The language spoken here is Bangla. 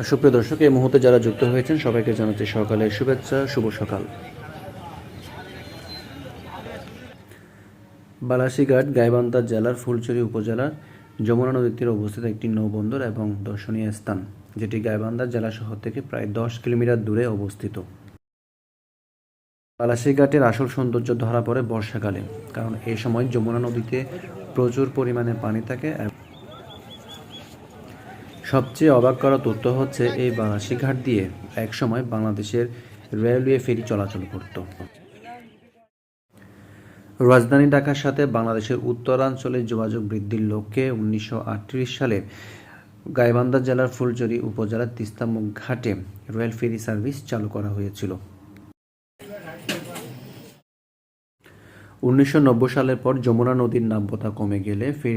সুপ্রিয় দর্শক, এই মুহূর্তে যারা যুক্ত হয়েছেন সবাইকে জানাচ্ছি সকালের শুভেচ্ছা, শুভ সকাল। বালাসীঘাট গাইবান্ধা জেলার ফুলছড়ি উপজেলার যমুনা নদীর তীরে অবস্থিত একটি নৌবন্দর এবং দর্শনীয় স্থান, যেটি গাইবান্ধা জেলা শহর থেকে প্রায় 10 কিলোমিটার দূরে অবস্থিত। বালাসীঘাটের আসল সৌন্দর্য ধরা পড়ে বর্ষাকালে, কারণ এই সময় যমুনা নদীতে প্রচুর পরিমাণে পানি থাকে। সবচেয়ে অবাক করা তথ্য হচ্ছে, এই বালাসীঘাট দিয়ে একসময় বাংলাদেশের রেলওয়ে ফেরি চলাচল করত। রাজধানী ঢাকার সাথে বাংলাদেশের উত্তরাঞ্চলে যোগাযোগ বৃদ্ধির লক্ষ্যে 1938 সালে গাইবান্ধা জেলার ফুলছড়ি উপজেলার তিস্তামুখ ঘাটে রেল ফেরি সার্ভিস চালু করা হয়েছিল। 1990 সালের পর যমুনা নদীর নাব্যতা কমে গেলে